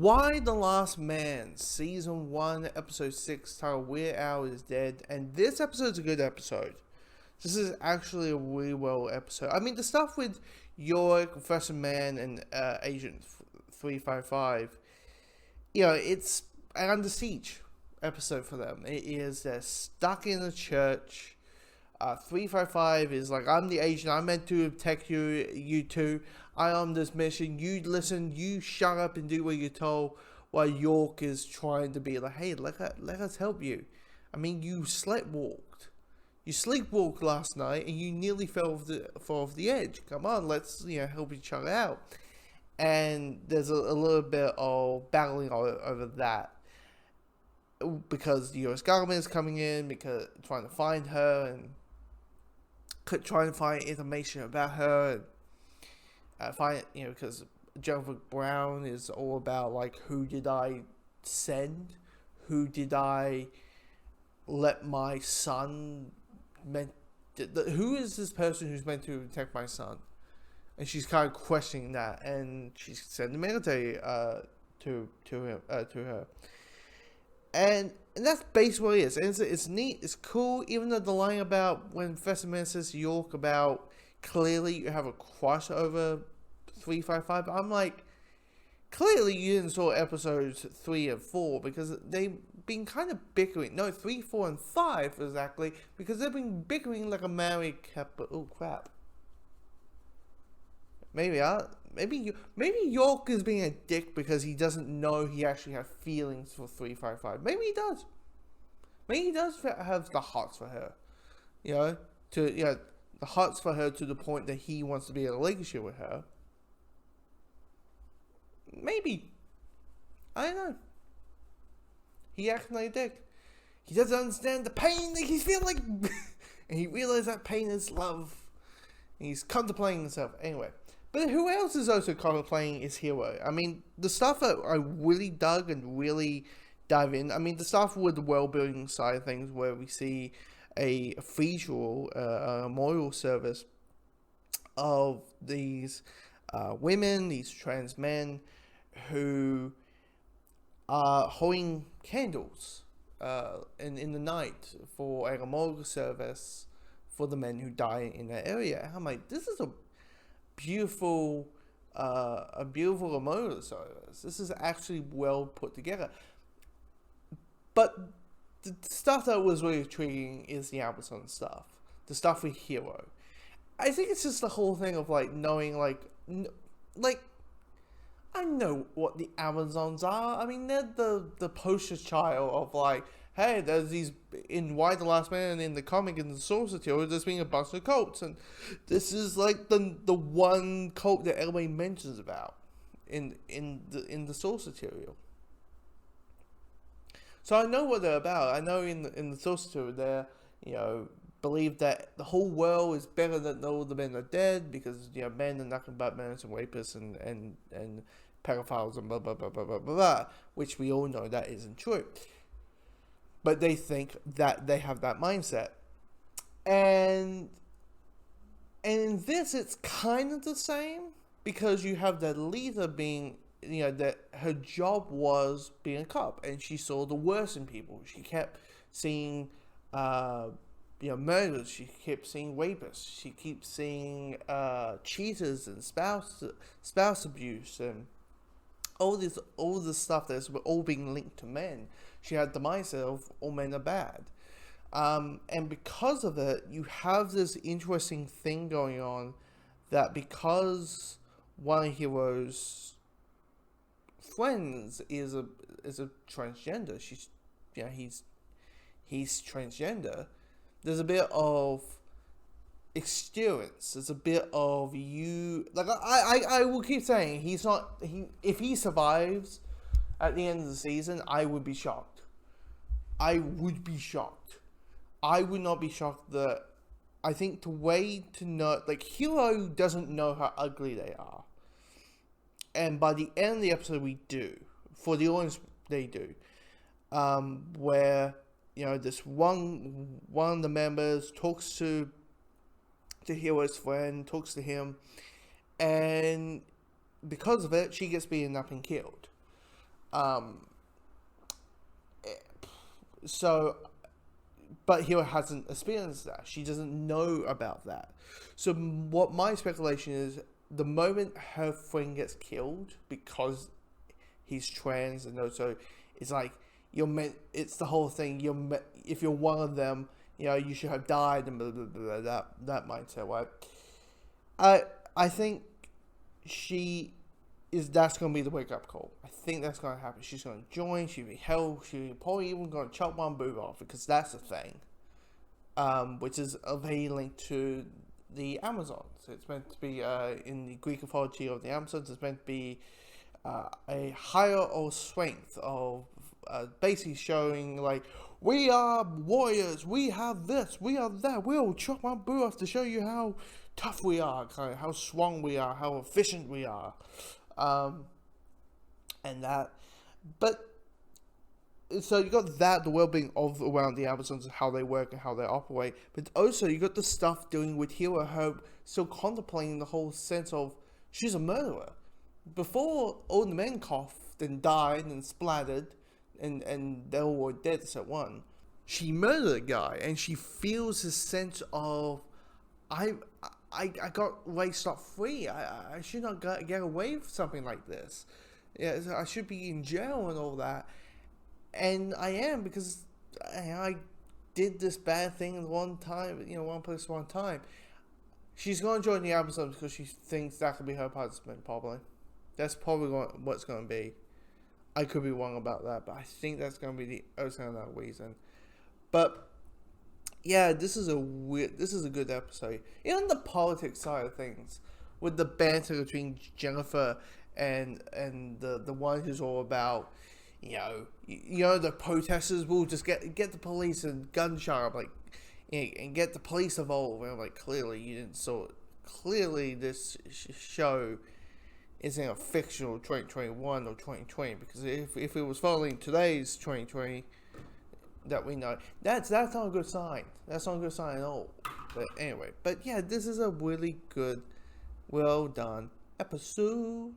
Y: The Last Man, Season 1, Episode 6, titled Weird Al is Dead. And this episode's a good episode. This is actually a really well episode. I mean, the stuff with York, Professor Man, and Agent 355, it's an Under Siege episode for them. It is, they're stuck in a church. 355 is like, I'm the agent, I'm meant to protect you two. I am this mission, you listen, you shut up and do what you're told, while York is trying to be like, hey, let us help you. I mean, you sleepwalked. You sleepwalked last night and you nearly fell off the edge. Come on, let's help each other out. And there's a little bit of battling over that, because the US government is coming in, because trying to find her and trying to find information about her, and because Jennifer Brown is all about like, who did I send, who did I let my son who is this person who's meant to protect my son, and she's kind of questioning that, and she sent the military to her. And that's basically what it is. And it's neat, it's cool, even though the line about when Professor Man says to York about clearly you have a crush over 355, I'm like, clearly you didn't saw episodes 3 and 4, because they've been kind of bickering. No, 3, 4, and 5 exactly, because they've been bickering like a married couple. Oh crap. Maybe York is being a dick because he doesn't know he actually has feelings for 355. Maybe he does. Maybe he does have the hearts for her. The hearts for her to the point that he wants to be in a relationship with her. Maybe. I don't know. He acts like a dick. He doesn't understand the pain that he's feeling. And he realizes that pain is love. And he's contemplating himself. Anyway. But who else is also contemplating is Hero? I mean, the stuff that I really dug and really dive in. I mean, the stuff with the world-building side of things, where we see a visual, memorial service of these women, these trans men, who are holding candles in the night for a memorial service for the men who die in that area. And I'm like, this is a beautiful memorial service. This is actually well put together. But the stuff that was really intriguing is the Amazon stuff. The stuff with Hero. I think it's just the whole thing of like knowing I know what the Amazons are. I mean, they're the poster child of like, hey, there's these, in Y: The Last Man and in the comic, in the source material, there's been a bunch of cults, and this is like the one cult that everybody mentions about in the source material. So I know what they're about. I know in the source material they're believe that the whole world is better than all the men are dead, because men are nothing but murderers and rapists and pedophiles and blah blah blah blah blah blah, which we all know that isn't true. But they think that they have that mindset. And in this, it's kind of the same, because you have the leader being, that her job was being a cop, and she saw the worst in people. She kept seeing, murders. She kept seeing rapists. She keeps seeing cheaters and spouse abuse and all this stuff that's all being linked to men. She had the mindset of all men are bad. And because of it, you have this interesting thing going on, that because one of Hero's friends is a transgender, he's transgender, there's a bit of experience. There's a bit of I will keep saying if he survives at the end of the season, I would be shocked. I would not be shocked that, I think the way to know, Hero doesn't know how ugly they are. And by the end of the episode, we do. For the audience, they do. Where, this one of the members talks to Hero's friend, talks to him, and because of it, she gets beaten up and killed. Um, so, but Hiro hasn't experienced that. She doesn't know about that. So what my speculation is, the moment her friend gets killed because he's trans, and also it's like you're meant. It's the whole thing. If you're one of them, you should have died, and blah, blah, blah, blah, that mindset, right? I think that's going to be the wake up call. I think that's going to happen. She's going to join. She'll be held. She'll probably even going to chop one boob off, because that's the thing. Which is a very link to the Amazons. It's meant to be in the Greek mythology of the Amazons. It's meant to be a higher or strength of basically showing like, we are warriors. We have this. We are that. We'll chop one boob off to show you how tough we are, kind of how strong we are, how efficient we are. And that, but so you got that, the well-being of around the Amazons, how they work and how they operate, but also you got the stuff dealing with Hiro, her still contemplating the whole sense of she's a murderer. Before all the men coughed and died and splattered, and they all were dead except one, she murdered a guy, and she feels this sense of I got raised up free. I should not get away with something like this. Yeah, I should be in jail and all that. And I am, because I did this bad thing one time, one place one time. She's going to join the Amazons because she thinks that could be her punishment, probably. That's probably what's going to be. I could be wrong about that, but I think that's going to be the other reason. But yeah, this is a good episode. On the politics side of things, with the banter between Jennifer and the one who's all about, the protesters will just get the police and gunshot up, like, and get the police involved. And I'm like, clearly you didn't saw it. Clearly this show isn't a fictional 2021 or 2020, because if it was following today's 2020 that we know, that's not a good sign. That's not a good sign at all. But anyway, yeah, this is a really good, well done episode.